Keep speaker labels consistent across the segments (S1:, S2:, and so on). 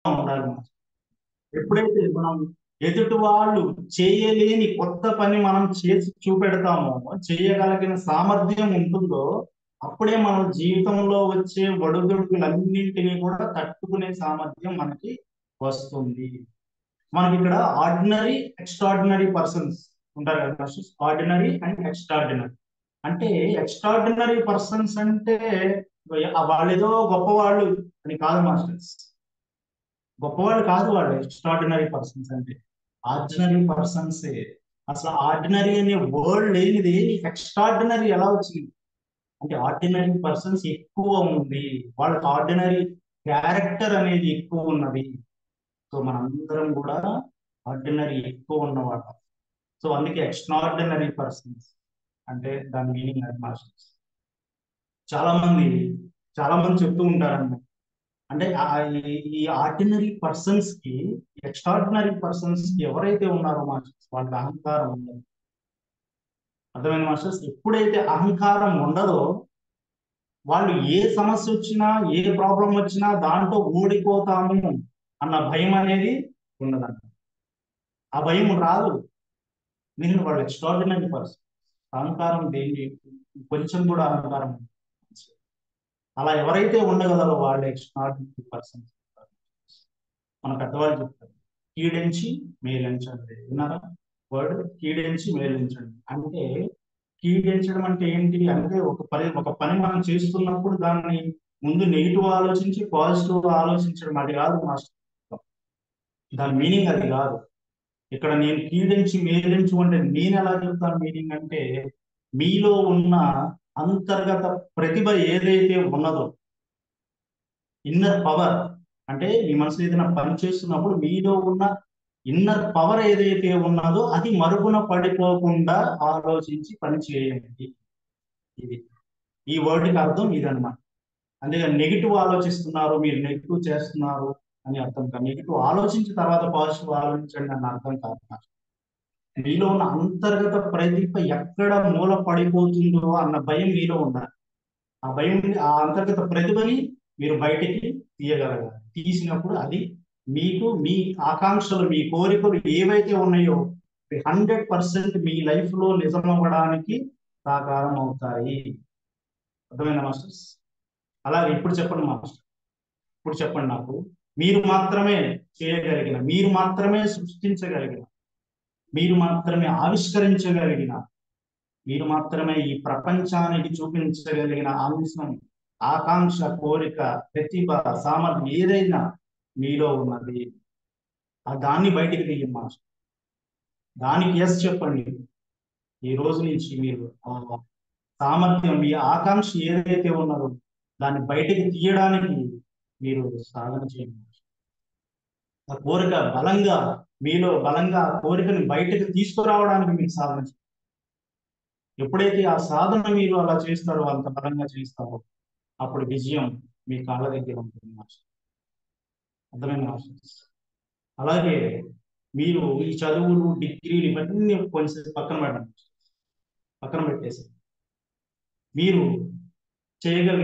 S1: ఉండాలి. ఎప్పుడైతే మనం ఎదుటి వాళ్ళు చేయలేని కొత్త పని మనం చేసి చూపెడతామో, చేయగలిగిన సామర్థ్యం ఉంటుందో, అప్పుడే మన జీవితంలో వచ్చే ఒడిదుడుకులన్నింటినీ కూడా తట్టుకునే సామర్థ్యం మనకి వస్తుంది. మనకి ఇక్కడ ఆర్డినరీ ఎక్స్ట్రాడినరీ పర్సన్స్ ఉంటారు కదా. ఆర్డినరీ అండ్ ఎక్స్ట్రాడినరీ అంటే, ఎక్స్ట్రాడినరీ పర్సన్స్ అంటే వాళ్ళేదో గొప్పవాళ్ళు అని కాదు మాస్టర్స్. గొప్పవాళ్ళు కాదు వాళ్ళు ఎక్స్ట్రాడినరీ పర్సన్స్ అంటే. ఆర్డినరీ పర్సన్సే. అసలు ఆర్డినరీ అనే వర్డ్ లేనిది నీకు ఎక్స్ట్రాడినరీ ఎలా వచ్చింది అంటే, ఆర్డినరీ పర్సన్స్ ఎక్కువ ఉంది, వాళ్ళకి ఆర్డినరీ క్యారెక్టర్ అనేది ఎక్కువ ఉన్నది. సో మనందరం కూడా ఆర్డినరీ ఎక్కువ ఉన్నవాళ్ళం. సో అందుకే ఎక్స్ట్రాడినరీ పర్సన్స్ అంటే దాని మీనింగ్ అది మాస్టర్స్. చాలా మంది చాలా మంది చెప్తూ ఉంటారన్నమాట. అంటే ఈ ఆర్డినరీ పర్సన్స్ కి, ఎక్స్ట్రాడినరీ పర్సన్స్ కి ఎవరైతే ఉన్నారో మాస్టర్స్, వాళ్ళకి అహంకారం ఉండదు. అర్థమైన మాస్టర్స్, ఎప్పుడైతే అహంకారం ఉండదో, వాళ్ళు ఏ సమస్య వచ్చినా, ఏ ప్రాబ్లం వచ్చినా దాంట్లో ఓడిపోతాము అన్న భయం అనేది ఉండదంట. ఆ భయం రాదు. నేను వాళ్ళు ఎక్స్ట్రాడినరీ పర్సన్. అహంకారం దేని, కొంచెం కూడా అహంకారం ఉండదు. అలా ఎవరైతే ఉండగలరో వాళ్ళు ఎక్స్ట్రాడినరీ పర్సన్స్. మన పెద్దవాళ్ళు చెప్తారు, కీడించి మేలించండి. విన్నారా వర్డ్? కీడించి మేలించండి అంటే, కీడించడం అంటే ఏంటి అంటే, ఒక పని మనం చేస్తున్నప్పుడు దాన్ని ముందు నెగిటివ్ ఆలోచించి పాజిటివ్ ఆలోచించడం, అది కాదు మాస్టర్. దాని మీనింగ్ అది కాదు. ఇక్కడ నేను కీడించి మేలించు అంటే నేను ఎలా చెప్తాను మీనింగ్ అంటే, మీలో ఉన్న అంతర్గత ప్రతిభ ఏదైతే ఉన్నదో, ఇన్నర్ పవర్ అంటే, మీ మనసులో ఏదైనా పని చేస్తున్నప్పుడు మీలో ఉన్న ఇన్నర్ పవర్ ఏదైతే ఉన్నదో అది మరుగున పడిపోకుండా ఆలోచించి పని చేయండి. ఇది ఈ వర్డ్కి అర్థం ఇదన్నమాట. అందుకని నెగిటివ్ ఆలోచిస్తున్నారు, మీరు నెగిటివ్ చేస్తున్నారు అని అర్థం కాదు. నెగిటివ్ ఆలోచించిన తర్వాత పాజిటివ్ ఆలోచించండి అన్న అర్థం కాదు. మీలో ఉన్న అంతర్గత ప్రతిభ ఎక్కడ మూల పడిపోతుందో అన్న భయం మీలో ఉండాలి. ఆ భయం, ఆ అంతర్గత ప్రతిభని మీరు బయటికి తీయగలగాలి. తీసినప్పుడు అది మీకు మీ ఆకాంక్షలు, మీ కోరికలు ఏవైతే ఉన్నాయో 100% మీ లైఫ్ లో నిజమవ్వడానికి సాకారం అవుతాయి. అర్థమైందా మాస్టర్స్? అలాగే ఇప్పుడు చెప్పండి మాస్టర్, ఇప్పుడు చెప్పండి నాకు, మీరు మాత్రమే చేయగలిగిన, మీరు మాత్రమే సృష్టించగలిగిన, మీరు మాత్రమే ఆవిష్కరించగలిగిన, మీరు మాత్రమే ఈ ప్రపంచానికి చూపించగలిగిన అంశం, ఆకాంక్ష, కోరిక, ప్రతిభ, సామర్థ్యం ఏదైనా మీలో ఉన్నది, ఆ దాన్ని బయటికి తీయండి మాస్టర్. దానికి ఎస్ చెప్పండి. ఈ రోజు నుంచి మీరు ఆ సామర్థ్యం, మీ ఆకాంక్ష ఏదైతే ఉన్నదో దాన్ని బయటికి తీయడానికి మీరు సాధన చేయండి. ఆ కోరిక బలంగా, మీలో బలంగా ఆ కోరికని బయటకు తీసుకురావడానికి మీరు సాధన చేయండి. ఎప్పుడైతే ఆ సాధన మీరు అలా చేస్తారో, అంత బలంగా చేస్తారో, అప్పుడు విజయం మీ కాళ్ళ దగ్గర ఉంటుంది మాస్టర్. అర్థమైన మాస్టర్స్? అలాగే మీరు ఈ చదువులు, డిగ్రీలు ఇవన్నీ కొంచెం పక్కన పెట్టండి, పక్కన పెట్టేసి మీరు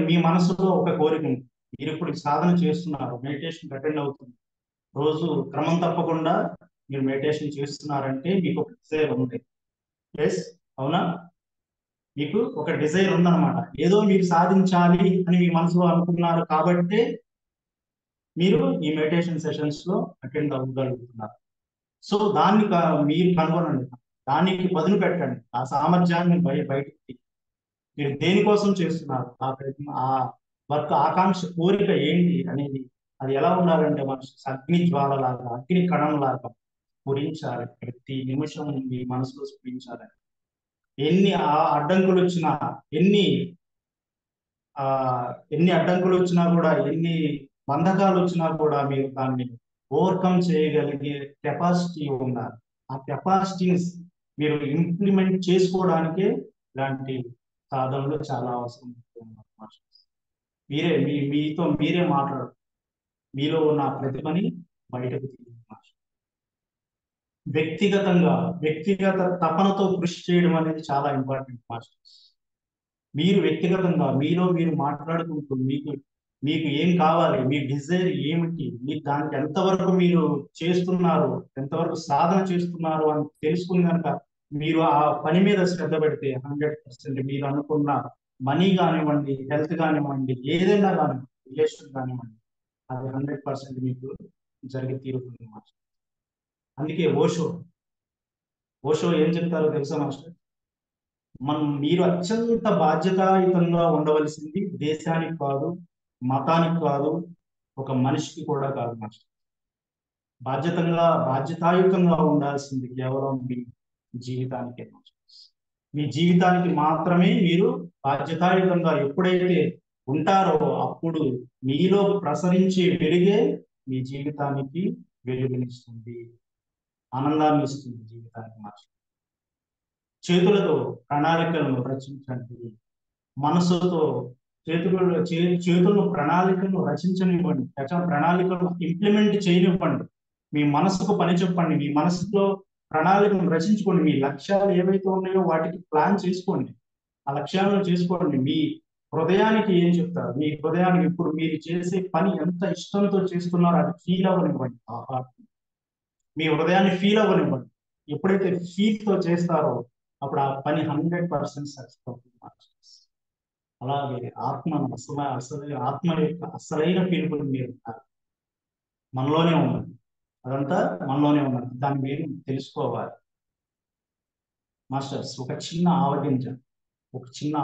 S1: మీ మనసులో ఒక కోరిక ఉంది. మీరు ఇప్పుడు సాధన చేస్తున్నారు, మెడిటేషన్ అటెండ్ అవుతుంది, రోజు క్రమం తప్పకుండా మీరు మెడిటేషన్ చేస్తున్నారంటే మీకు ఒక డిజైర్ ఉంది. ఎస్, అవునా? మీకు ఒక డిజైర్ ఉందన్నమాట. ఏదో మీరు సాధించాలి అని మీ మనసులో అనుకున్నారు కాబట్టి మీరు ఈ మెడిటేషన్ సెషన్స్ లో అటెండ్ అవ్వగలుగుతున్నారు. సో దాన్ని మీరు కనుగొనండి, దానికి పదును పెట్టండి, ఆ సామర్థ్యాన్ని బయటికి మీరు దేనికోసం చేస్తున్నారు, ఆ ప్రయత్నం, ఆ వర్క్, ఆకాంక్ష, కోరిక ఏంటి అనేది, అది ఎలా ఉండాలంటే మన అగ్ని జ్వాలలాగా, అగ్ని కణంలాగా స్ఫురించాలి, ప్రతి నిమిషం మీ మనసులో స్ఫురించాలి. ఎన్ని అడ్డంకులు వచ్చినా, ఎన్ని ఆ ఎన్ని అడ్డంకులు వచ్చినా కూడా, ఎన్ని బంధకాలు వచ్చినా కూడా మీరు దాన్ని ఓవర్కమ్ చేయగలిగే కెపాసిటీ ఉండాలి. ఆ కెపాసిటీని మీరు ఇంప్లిమెంట్ చేసుకోవడానికే ఇలాంటి సాధనలు చాలా అవసరం. మీతో మీరే మాట్లాడు, మీలో ఉన్న ప్రతిభని బయటకు తీయండి. వ్యక్తిగతంగా, వ్యక్తిగత తపనతో కృషి చేయడం అనేది చాలా ఇంపార్టెంట్ మాస్టర్స్. మీరు వ్యక్తిగతంగా మీలో మీరు మాట్లాడుకుంటూ, మీకు మీకు ఏం కావాలి, మీ డిజైర్ ఏమిటి, మీకు దానికి ఎంతవరకు మీరు చేస్తున్నారు, ఎంతవరకు సాధన చేస్తున్నారు అని తెలుసుకుని కనుక మీరు ఆ పని మీద శ్రద్ధ పెడితే 100% మీరు అనుకున్న మనీ కానివ్వండి, హెల్త్ కానివ్వండి, ఏదైనా కానివ్వండి, రిలేషన్ కానివ్వండి, అది 100% మీకు జరిగి తీరుతుంది మాస్టర్. అందుకే ఓషో ఏం చెప్తారో తెలుసా మాస్టర్? మీరు అత్యంత బాధ్యతాయుతంగా ఉండవలసింది దేశానికి కాదు, మతానికి కాదు, ఒక మనిషికి కూడా కాదు మాస్టర్. బాధ్యతాయుతంగా ఉండాల్సింది కేవలం మీ జీవితానికే మాస్టర్. మీ జీవితానికి మాత్రమే మీరు బాధ్యతాయుతంగా ఎప్పుడైతే ఉంటారో అప్పుడు మీలో ప్రసరించే వెలుగే మీ జీవితానికి వెలుగునిస్తుంది, ఆనందాన్ని ఇస్తుంది జీవితానికి మాస్టర్. చేతులతో ప్రణాళికలను రచించండి, మనసుతో చేతులను ప్రణాళికలను రచించనివ్వండి, ప్రణాళికలను ఇంప్లిమెంట్ చేయనివ్వండి. మీ మనసుకు పని చెప్పండి, మీ మనసులో ప్రణాళికను రచించుకోండి, మీ లక్ష్యాలు ఏవైతే ఉన్నాయో వాటికి ప్లాన్ చేసుకోండి, ఆ లక్ష్యాలను చేసుకోండి. మీ హృదయానికి ఏం చెప్తారు, మీ హృదయానికి ఇప్పుడు మీరు చేసే పని ఎంత ఇష్టంతో చేస్తున్నారో అది ఫీల్ అవ్వనివ్వండి. ఆహా, మీ హృదయాన్ని ఫీల్ అవ్వనివ్వండి. ఎప్పుడైతే ఫీల్ తో చేస్తారో అప్పుడు ఆ పని 100% సక్సెస్ అవుతుంది. అలాగే ఆత్మ యొక్క అసలైన పిలుపుని మీరు మనలోనే ఉన్నది, అదంతా మనలోనే ఉన్నది, దాన్ని మీరు తెలుసుకోవాలి మాస్టర్స్. ఒక చిన్న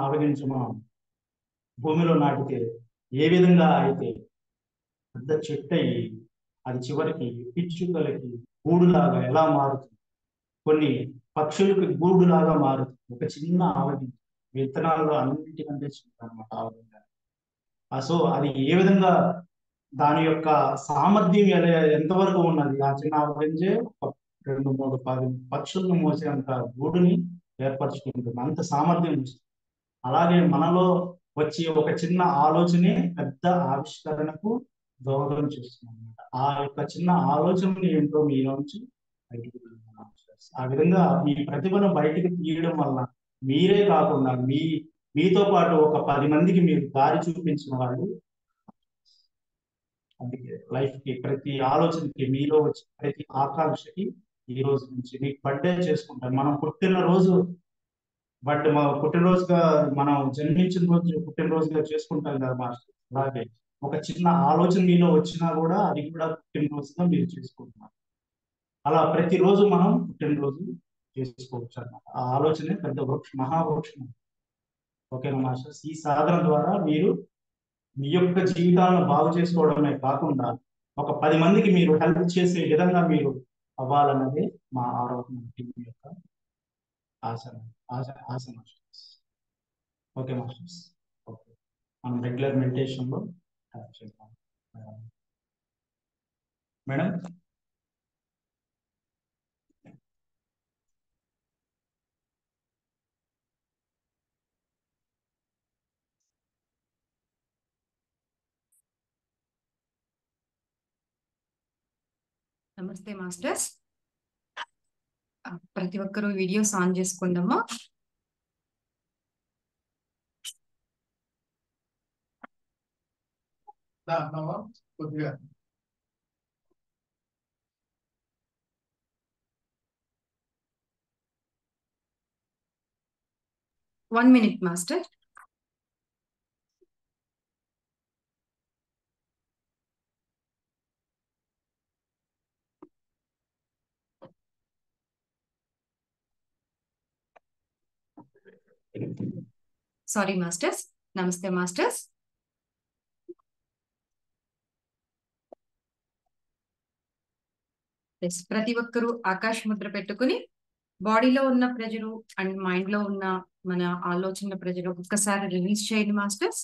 S1: ఆవగింజ మనం భూమిలో నాటితే ఏ విధంగా అయితే పెద్ద చెట్టు అయ్యి అది చివరికి పిచ్చుకలకి గూడులాగా ఎలా మారుతుంది, కొన్ని పక్షులకు గూడులాగా మారుతుంది. ఒక చిన్న ఆవగింజ విత్తనాల్లో అన్నిటికంటే చిన్న అనమాట ఆవగింజ. సో అది ఏ విధంగా దాని యొక్క సామర్థ్యం ఎంతవరకు ఉన్నది, ఆ చిన్న ఆవగింజే ఒక 2, 3, 10 పక్షులను మోసేంత గూడుని ఏర్పరచుకుంటుంది, అంత సామర్థ్యం ఉంది. అలాగే మనలో వచ్చే ఒక చిన్న ఆలోచనే పెద్ద ఆవిష్కరణకు దోహదం చేస్తుంది అనమాట. ఆ యొక్క చిన్న ఆలోచన ఏంటో మీలోంచి బయటికి తీయాలి. ఆ విధంగా మీ ప్రతిభను బయటికి తీయడం వల్ల మీరే కాకుండా మీతో పాటు ఒక 10 మందికి మీరు దారి చూపించిన వాళ్ళు. అందుకే లైఫ్ కి ప్రతి ఆలోచనకి, మీలో వచ్చే ప్రతి ఆకాంక్షకి ఈ రోజు నుంచి మీకు బర్త్డే చేసుకుంటారు. మనం పుట్టినరోజు మా పుట్టినరోజుగా, మనం జన్మించిన రోజు పుట్టినరోజుగా చేసుకుంటాం కదా మాస్టర్. అలాగే ఒక చిన్న ఆలోచన మీలో వచ్చినా కూడా అది కూడా పుట్టినరోజుగా మీరు చేసుకుంటున్నారు. అలా ప్రతిరోజు మనం పుట్టినరోజు చేసుకోవచ్చు అన్నమాట. ఆ ఆలోచనే పెద్ద మహావృక్షం. ఓకేనా మాస్టర్స్? ఈ సాధన ద్వారా మీరు మీ యొక్క జీవితాలను బాగు చేసుకోవడమే కాకుండా ఒక 10 మందికి మీరు హెల్ప్ చేసే విధంగా మీరు అవ్వాలన్నదే మా ఆరోగ్య టీం యొక్క ఆశ. ఆశ మాస్టర్స్. Okay masters. ఓకే, మనం రెగ్యులర్ మెడిటేషన్ లో help చేద్దాం. మేడం.
S2: నమస్తే మాస్టర్స్. ప్రతి ఒక్కరూ వీడియోస్ ఆన్ చేసుకుందామా?
S1: కొద్దిగా
S2: 1 minute మాస్టర్. Sorry masters. నమస్తే మాస్టర్స్. ప్రతి ఒక్కరూ ఆకాశ ముద్ర పెట్టుకుని బాడీలో ఉన్న ప్రెజరు అండ్ మైండ్ లో ఉన్న మన ఆలోచన ప్రెజర్ ఒక్కసారి రిలీజ్ చేయండి మాస్టర్స్.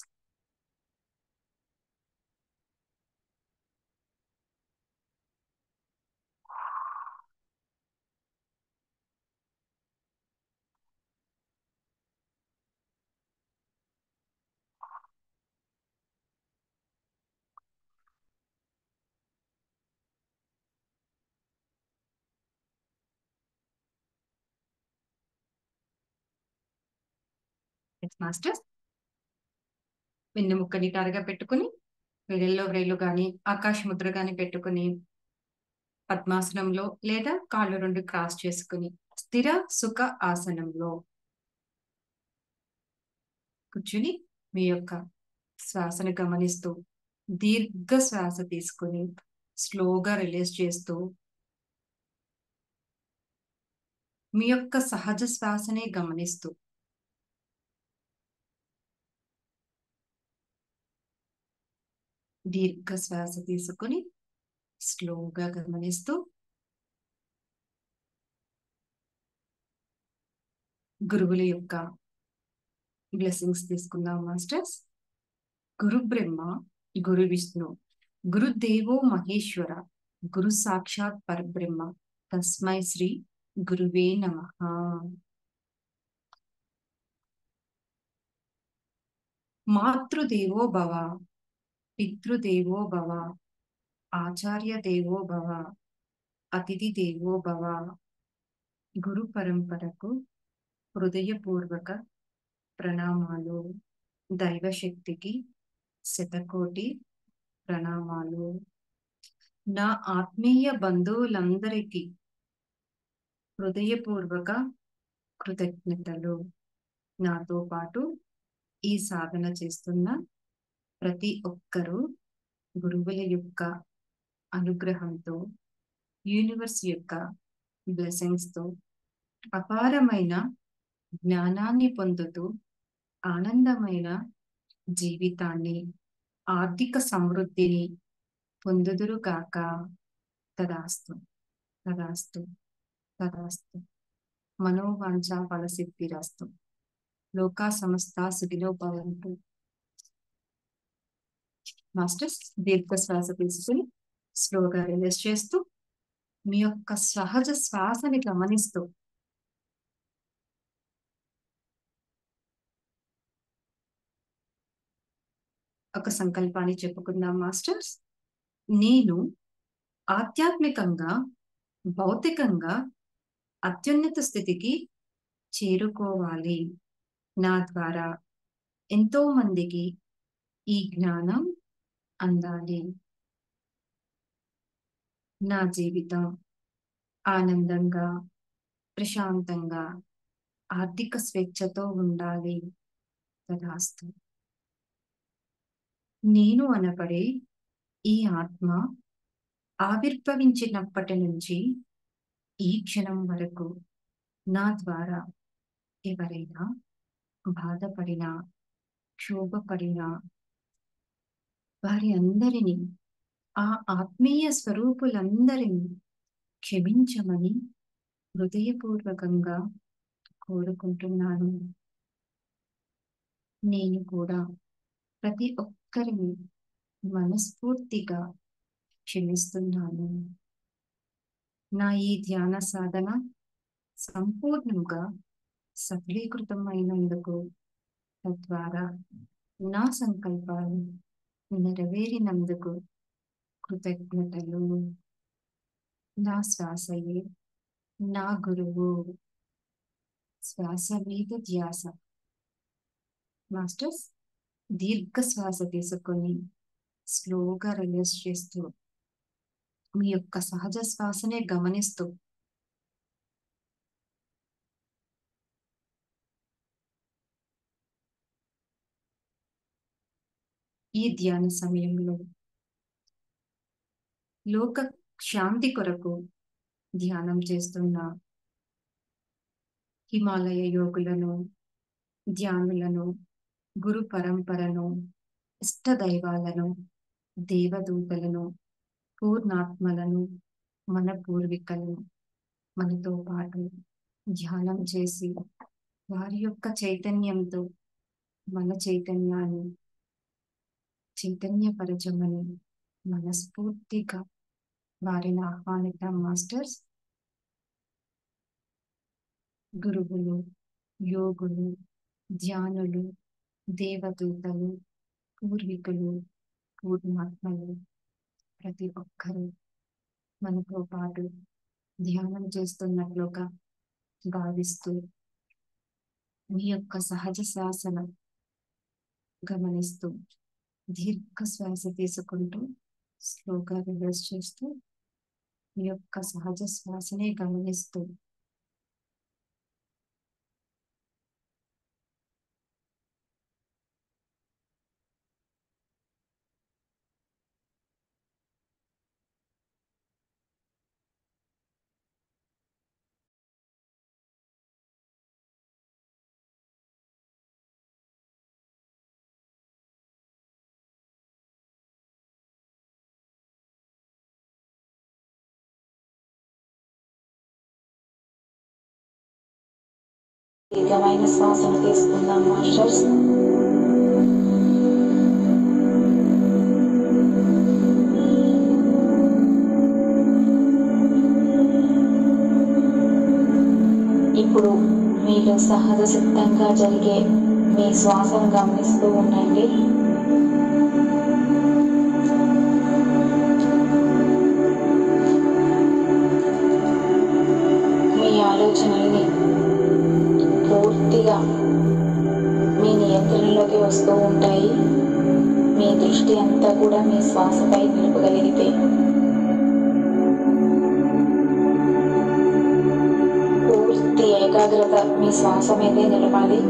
S2: మాస్టర్స్ వెన్నెముక్క నిటారుగా పెట్టుకుని వేళ్ళల్లో వేళ్ళు కానీ ఆకాశ ముద్ర కానీ పెట్టుకుని పద్మాసనంలో లేదా కాళ్ళు రెండు క్రాస్ చేసుకుని స్థిర సుఖ ఆసనంలో కూర్చుని మీ యొక్క శ్వాసను గమనిస్తూ దీర్ఘ శ్వాస తీసుకుని స్లోగా రిలీజ్ చేస్తూ మీ యొక్క సహజ శ్వాసనే గమనిస్తూ దీర్ఘ శ్వాస తీసుకుని స్లోగా గమనిస్తూ గురువుల యొక్క బ్లెస్సింగ్స్ తీసుకుందాం మాస్టర్స్. గురు బ్రహ్మ గురు విష్ణు గురుదేవో మహేశ్వర గురు సాక్షాత్ పరబ్రహ్మ తస్మై శ్రీ గురువే నమః. మాతృదేవో భవ పితృదేవో భవ ఆచార్య దేవో భవ అతిథి దేవో భవ. గురు పరంపరకు హృదయపూర్వక ప్రణామాలు. దైవశక్తికి శతకోటి ప్రణామాలు. నా ఆత్మీయ బంధువులందరికీ హృదయపూర్వక కృతజ్ఞతలు. నాతో పాటు ఈ సాధన చేస్తున్న ప్రతి ఒక్కరూ గురువుల యొక్క అనుగ్రహంతో యూనివర్స్ యొక్క బ్లెస్సింగ్స్ తో అపారమైన జ్ఞానాన్ని పొందుతూ ఆనందమైన జీవితాన్ని ఆర్థిక సమృద్ధిని పొందుదురుగాక. తదాస్తు తదాస్తు తదాస్తు. మనోవాంఛ ఫలసిద్ధిరస్తు. లోకా సమస్త సుఖినో భవంతు. మాస్టర్స్ దీర్ఘ శ్వాస తీసుకుని స్లోగా రిలీజ్ చేస్తూ మీ యొక్క సహజ శ్వాసని గమనిస్తూ ఒక సంకల్పాన్ని చెప్పుకుందాం మాస్టర్స్. నేను ఆధ్యాత్మికంగా భౌతికంగా అత్యున్నత స్థితికి చేరుకోవాలి. నా ద్వారా ఎంతో మందికి ఈ జ్ఞానం అందాలి. నా జీవితం ఆనందంగా ప్రశాంతంగా ఆర్థిక స్వేచ్ఛతో ఉండాలి. తదాస్తు. నేను అనబడే ఈ ఆత్మ ఆవిర్భవించినప్పటి నుంచి ఈ క్షణం వరకు నా ద్వారా ఎవరైనా బాధపడినా క్షోభపడినా వారి అందరినీ ఆ ఆత్మీయ స్వరూపులందరినీ క్షమించమని హృదయపూర్వకంగా కోరుకుంటున్నాను. నేను కూడా ప్రతి ఒక్కరిని మనస్ఫూర్తిగా క్షమిస్తున్నాను. నా ఈ ధ్యాన సాధన సంపూర్ణంగా సఫలీకృతమైనందుకు, తద్వారా నా సంకల్పాలు నెరవేరినందుకు కృతజ్ఞతలు. నా శ్వాసయే నా గురువు. శ్వాస మీద ధ్యాస. మాస్టర్స్ దీర్ఘ శ్వాస తీసుకొని స్లోగా రిలీజ్ చేస్తూ మీ యొక్క సహజ శ్వాసనే గమనిస్తూ ఈ ధ్యాన సమయంలో లోక శాంతి కొరకు ధ్యానం చేస్తున్న హిమాలయ యోగులను, ధ్యానులను, గురు పరంపరను, ఇష్ట దైవాలను, దేవదూతలను, పూర్ణాత్మలను, మన పూర్వీకులను మనతో పాటు ధ్యానం చేసి వారి యొక్క చైతన్యంతో మన చైతన్యాన్ని చైతన్యపరచమని మనస్ఫూర్తిగా వారిని ఆహ్వానిద్దాం మాస్టర్స్. గురువులు, యోగులు, ధ్యానులు, దేవదూతలు, పూర్వీకులు, పూర్ణాత్మలు ప్రతి ఒక్కరూ మనతో పాటు ధ్యానం చేస్తున్నట్లుగా భావిస్తూ మీ యొక్క సహజ శ్వాసను గమనిస్తూ దీర్ఘ శ్వాస తీసుకుంటూ స్లోగా రివర్స్ చేస్తూ మీ యొక్క సహజ శ్వాసనే గమనిస్తూ
S3: దీర్ఘమైన శ్వాసను తీసుకుందాం మాస్టర్స్. ఇప్పుడు మీలో సహజ సిద్ధంగా జరిగే మీ శ్వాసను గమనిస్తూ ఉండండి. మీ ఆలోచనల్ని పూర్తిగా మీ నియంత్రణలోకి వస్తూ ఉంటాయి. మీ దృష్టి అంతా కూడా మీ శ్వాసపై నిలపగలిగితే పూర్తి ఏకాగ్రత మీ శ్వాస మీదే నిలపాలి.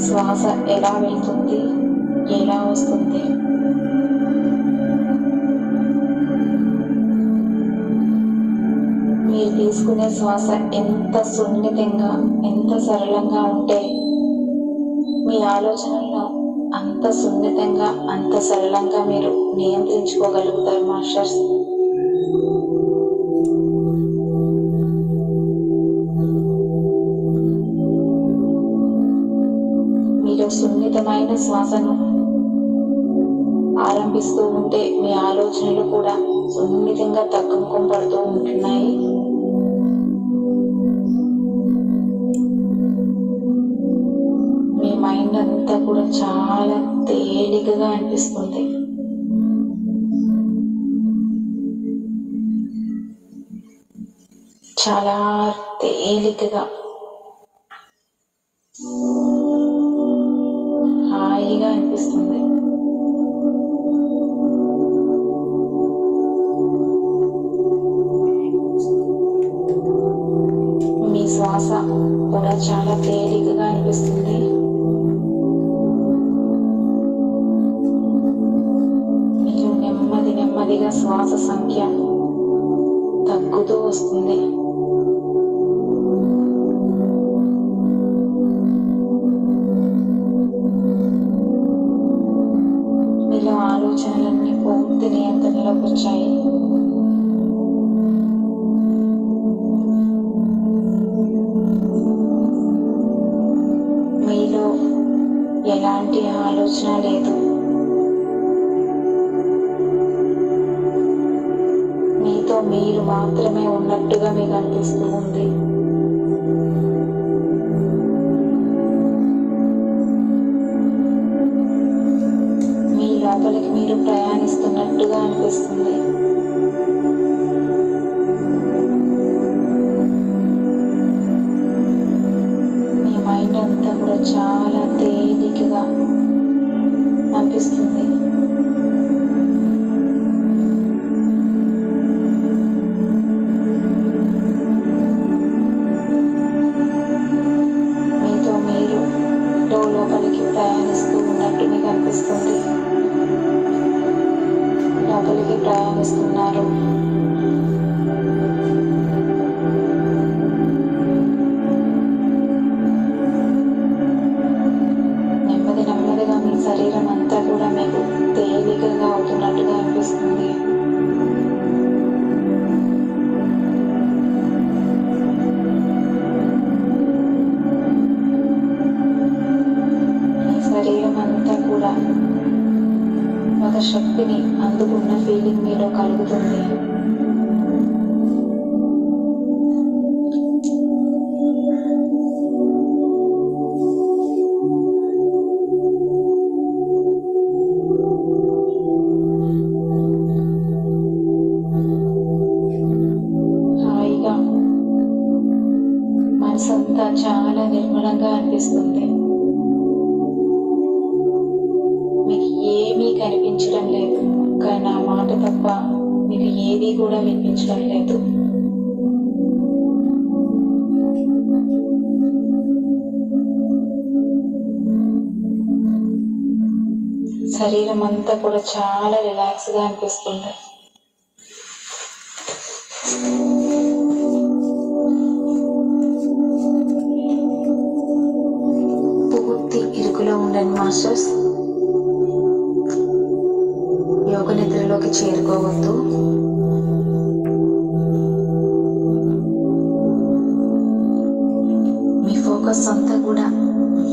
S3: శ్వాస ఎలా వెళ్తుంది, ఎలా వస్తుంది, మీరు తీసుకునే శ్వాస ఎంత సున్నితంగా, ఎంత సరళంగా ఉంటే మీ ఆలోచనలను అంత సున్నితంగా, అంత సరళంగా మీరు నియంత్రించుకోగలుగుతారు మాస్టర్స్. మీరు సున్నితమైన శ్వాసను ఆరంభిస్తూ ఉంటే మీ ఆలోచనలు కూడా సున్నితంగా తగ్గుముఖం పడుతూ ఉంటున్నాయి. మీ మైండ్ అంతా కూడా చాలా తేలికగా అనిపిస్తుంది. చాలా తేలికగా, హాయిగా అనిపిస్తుంది. మీ శ్వాస కూడా చాలా తేలికగా అనిపిస్తుంది. మీరు నెమ్మదిగా శ్వాస సంఖ్య తగ్గుతూ వస్తుంది. మీలో ఆలోచనలన్నీ పూర్తి నియంత్రణలోకి వచ్చాయి. మీలో ఎలాంటి ఆలోచన లేదు. మీతో మీరు మాత్రమే ఉన్నట్టుగా మీకు అనిపిస్తూ ఉంది. మీ లోపలికి మీరు ప్రయాణిస్తున్నట్టుగా అనిపిస్తుంది. మీ మైండ్ అంతా కూడా చాలా తేలికగా అనిపిస్తుంది. మీతో మీరు లోపలికి ప్రయాణిస్తూ ఉన్నట్టు మీకు అనిపిస్తుంది. లోపలికి ప్రయాణిస్తున్నారు. నెమ్మదిగా మీ శరీరం అంతా కూడా మీకు తేలికగా అవుతున్నట్టుగా అనిపిస్తుంది. మీ శరీరం అంతా కూడా ఒక శక్తిని అందుకున్న ఫీలింగ్ మీలో కలుగుతుంది. హాయిగా మనసంతా చాలా నిర్మలంగా అనిపిస్తుంది. తప్ప మీకు ఏది కూడా వినిపించడం లేదు. శరీరం అంతా కూడా చాలా రిలాక్స్గా అనిపిస్తుంది. పూర్తి ఇరుకులో ఉండండి మాస్టర్స్. యోగ నిద్రలోకి చేరుకోవద్దు. మీ ఫోకస్ అంతా కూడా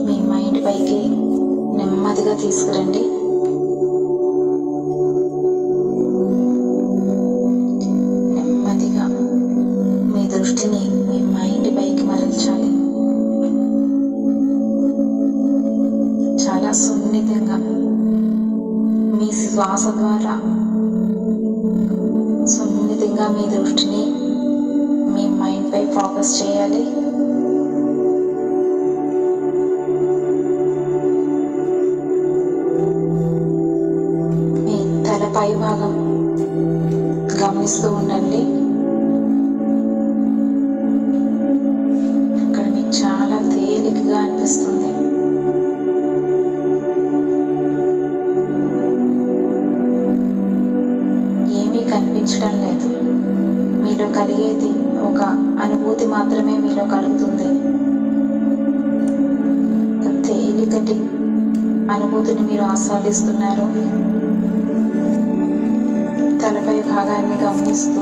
S3: మీ మైండ్ పైకి నెమ్మదిగా తీసుకురండి. నెమ్మదిగా మీ దృష్టిని మీ మైండ్ పైకి మరల్చాలి. చాలా సున్నితంగా మీ శ్వాస ద్వారా సున్నితంగా మీ దృష్టిని మీ మైండ్ పై ఫోకస్ చేయాలి. మీ తల పై భాగం గమనిస్తూ ఉండండి. అక్కడ మీకు చాలా తేలికగా అనిపిస్తుంది. ఏమీ కనిపించడం లేదు. మీలో కలిగేది ఒక అనుభూతి మాత్రమే మీలో కలుగుతుంది. తేలికటి అనుభూతిని మీరు ఆస్వాదిస్తున్నారు. తలపై భాగాన్ని గమనిస్తూ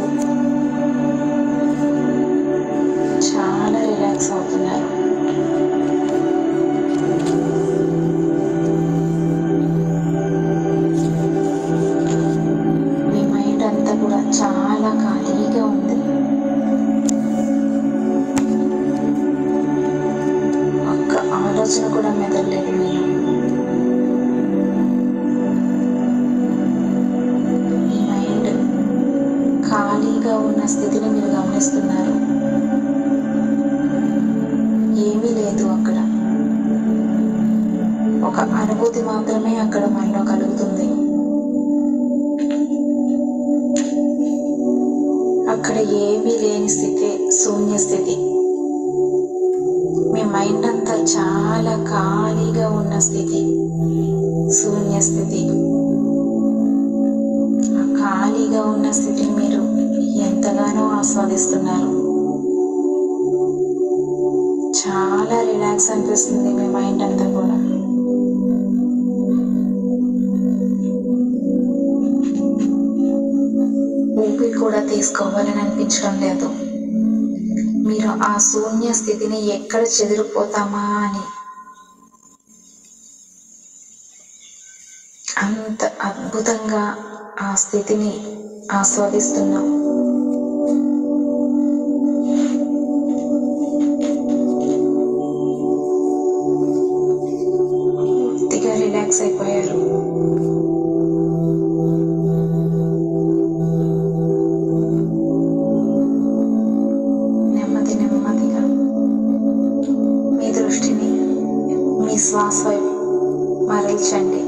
S3: చాలా రిలాక్స్ అవుతున్నారు. మీ మైండ్ అంతా కూడా చాలా ఖాళీగా ఉంది. ఒక్క ఆలోచన కూడా మెదలలేదు. మీరు ఖాళీగా ఉన్న స్థితిని మీరు గమనిస్తున్నారు. ఏమీ లేదు అక్కడ. ఒక అనుభూతి మాత్రమే అక్కడ మనలో కలుగుతుంది. అక్కడ ఏమీ లేని స్థితి, శూన్య స్థితి. మీ మైండ్ అంతా చాలా ఖాళీగా ఉన్న స్థితి, శూన్య స్థితి. ఆ ఖాళీగా ఉన్న స్థితిని మీరు ఎంతగానో ఆస్వాదిస్తున్నారు. చాలా రిలాక్స్ అనిపిస్తుంది మీ మైండ్ అంతా కూడా. ఊపిరి కూడా తీసుకోవాలని అనిపించడం లేదు. మీరు ఆ శూన్య స్థితిని ఎక్కడ చెదిరిపోతామా అని అంత అద్భుతంగా ఆ స్థితిని ఆస్వాదిస్తున్నాం. పూర్తిగా రిలాక్స్ అయిపోయారు. నెమ్మది నెమ్మదిగా మీ దృష్టిని మీ శ్వాస వైపు మరల్చండి.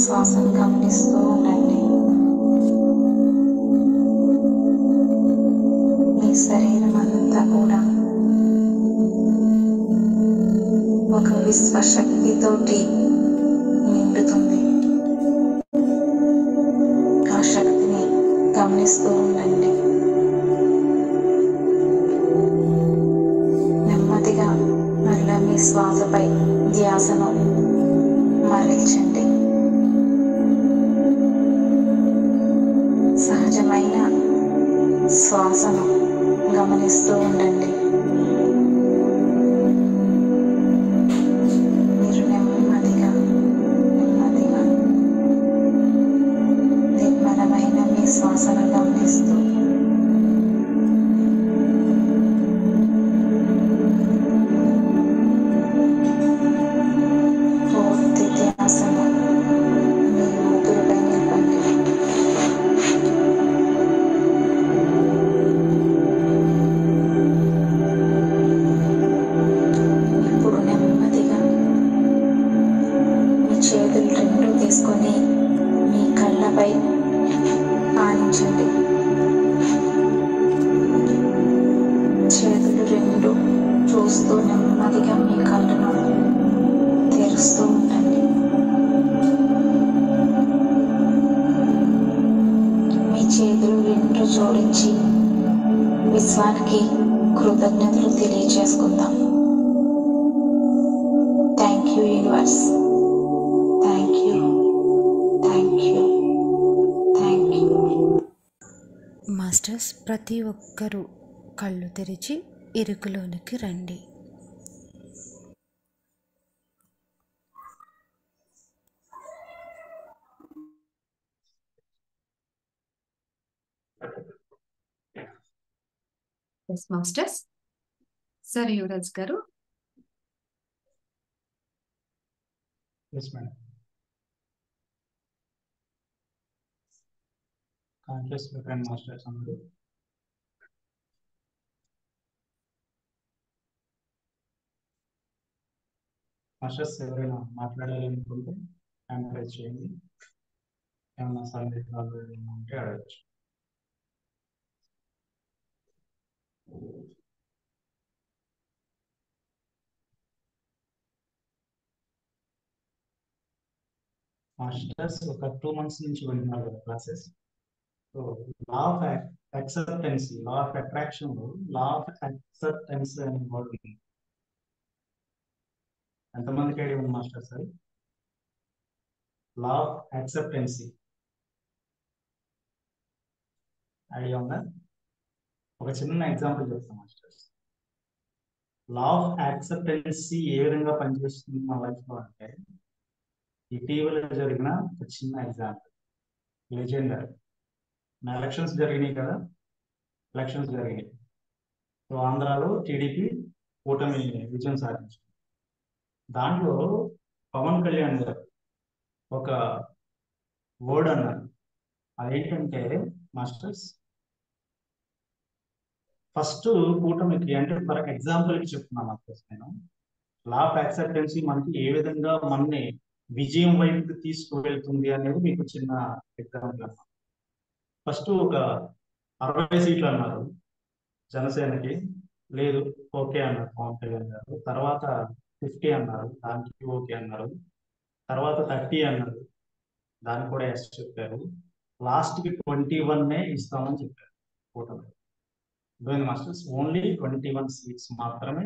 S3: శ్వాసను గమనిస్తూ ఉండండి. మీ శరీరం అంతా కూడా ఒక విశ్వశక్తితోటి నిండుతుంది. ఆ శక్తిని గమనిస్తూ ఉండండి. నెమ్మదిగా మళ్ళా మీ శ్వాసపై ధ్యాసను మరల్చండి. సహజమైన శ్వాసను గమనిస్తూ ఉండండి. మీరు నెమ్మదిగా నెమ్మదిగా నిర్మలమైన మీ శ్వాసను గమనిస్తూ పూర్తి ధ్యాసను మీ ఊపిరిపై నిలపండి. చేతులు రెండు తీసుకొని మీ కళ్ళపై ఆనించండి. చేతులు రెండు చూస్తూ నెమ్మదిగా మీ కళ్ళను తెరుస్తూ ఉండండి. మీ చేతులు రెండు జోడించి విశ్వానికి కృతజ్ఞతలు తెలియజేసుకుందాం. Thank you universe, thank you, thank you, thank you.
S4: Masters, ప్రతి ఒక్కరూ కళ్ళు తెరిచి ఇరుకులోనికి రండి.
S2: Yes masters. సర్ యువరాజ్ గారు.
S1: Yes madam. Conscious friend masters అందరూ మాస్టర్స్ ఎవరైనా మాట్లాడాలనుకుంటే ఎంకరేజ్ చేయండి. ఏమైనా సందేహాలు ఉంటే అడగచ్చు. మాస్టర్స్ ఒక 2 months నుంచి వింటున్నారు కదా classes. So law of acceptance, law of attraction, law of acceptance అనే వర్డ్ ఉంది. ఎంతమందికి ఐడియా ఉంది మాస్టర్స్ అది? లా ఆఫ్ యాక్సెప్టెన్సీ ఐడియా ఉందా? ఒక చిన్న ఎగ్జాంపుల్ చెప్తాను మాస్టర్స్. లా ఆఫ్ యాక్సెప్టెన్సీ ఏ విధంగా పనిచేస్తుంది మా లైఫ్ లో అంటే, ఇటీవల జరిగిన ఒక చిన్న ఎగ్జాంపుల్. లెజెండరీ ఎలక్షన్స్ జరిగినాయి కదా, ఎలక్షన్స్ జరిగినాయి. సో ఆంధ్రాలో టీడీపీ కూటమి విజయం సాధించింది. దాంట్లో పవన్ కళ్యాణ్ గారు ఒక వర్డ్ అన్నారు. అదేంటంటే మాస్టర్స్, ఫస్ట్ కూటమికి, అంటే ఫర్ ఎగ్జాంపుల్ కి చెప్తున్నాను మాస్టర్స్, నేను లా ఆఫ్ యాక్సెప్టెన్సీ మనకి ఏ విధంగా మనని విజయం వైపుకి తీసుకువెళ్తుంది అనేది మీకు చిన్న ఎగ్జాంపుల్ అన్నమాట. ఫస్ట్ ఒక 60 సీట్లు అన్నారు జనసేనకి, లేదు ఓకే అన్నారు పవన్ కళ్యాణ్ గారు. తర్వాత 50 అన్నారు, దానికి ఓకే అన్నారు. తర్వాత 30 అన్నారు, దానికి కూడా ఎస్ చెప్పారు. లాస్ట్ కి 21 ఇస్తామని చెప్పారు కూటమి. మాస్టర్స్ ఓన్లీ 21 సీట్స్ మాత్రమే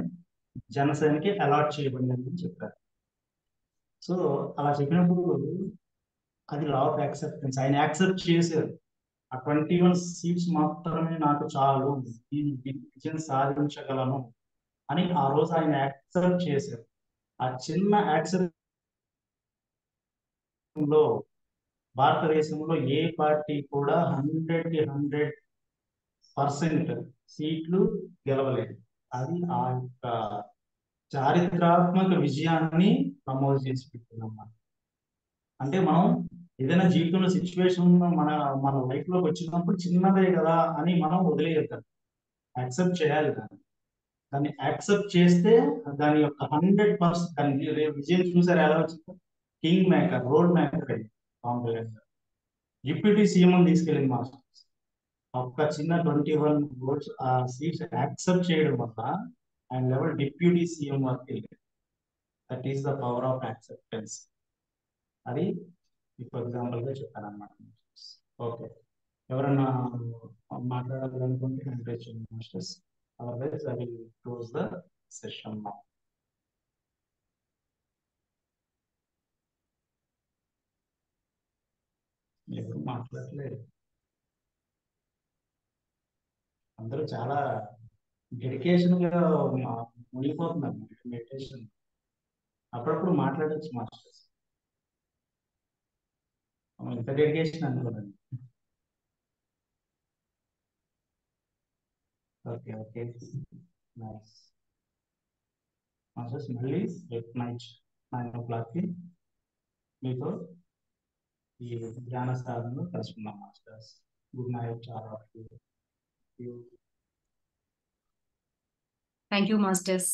S1: జనసేనకి అలాట్ చేయబడిందని చెప్పారు. సో అలా చెప్పినప్పుడు అది లా ఆఫ్ యాక్సెప్టెన్స్. ఆయన యాక్సెప్ట్ చేశారు. ఆ 21 సీట్స్ మాత్రమే నాకు చాలు, ఈ విజయం సాధించగలను అని ఆ రోజు ఆయన యాక్సెప్ట్ చేశారు. ఆ చిన్న యాక్సెప్ట్ లో భారతదేశంలో ఏ పార్టీ కూడా 100% సీట్లు గెలవలేదు. అది ఆ యొక్క చారిత్రాత్మక విజయాన్ని నమోదు చేసి పెట్టిందన్నమాట. అంటే మనం ఏదైనా జీవితంలో సిచ్యువేషన్ మన మన లైఫ్ లోకి వచ్చినప్పుడు చిన్నదే కదా అని మనం వదిలేయద్దాం, యాక్సెప్ట్ చేయాలి. దాన్ని యాక్సెప్ట్ చేస్తే దాని యొక్క 100% దాని విజయం చూసారు ఎలా వచ్చిందో. కింగ్ మేకర్, రోడ్ మేకర్ అయింది పవన్ కళ్యాణ్ గారు. డిప్యూటీ సీఎం తీసుకెళ్ళింది మాస్టర్స్. ఒక్క చిన్న 21 votes ఆ సీట్స్ యాక్సెప్ట్ చేయడం వల్ల ఆయన లెవెల్ డిప్యూటీ సీఎం వరకు వెళ్ళింది. That is the power of acceptance. అది ఇప్పుడు ఎగ్జాంపుల్ గా చెప్పాను అన్నమాట. ఓకే, ఎవరన్నా మాట్లాడాలనుకుంటే ఎంకరేజ్ చేయండి masters. Otherwise I will close the session now. ఎవరు మాట్లాడలేదు. అందరూ చాలా డెడికేషన్ గా మునిగిపోతున్నారు మెడిటేషన్. అప్పుడప్పుడు మాట్లాడచ్చు మాస్టర్స్. ఇంత డెడికేషన్ అనుకోండి. Okay okay, nice masters. మళ్ళీ రేపు నైట్ 9 o'clock మీతో ఈ ధ్యాన సాధనలో కలుసుకున్నాం masters. Good night all of you.
S2: Thank you masters.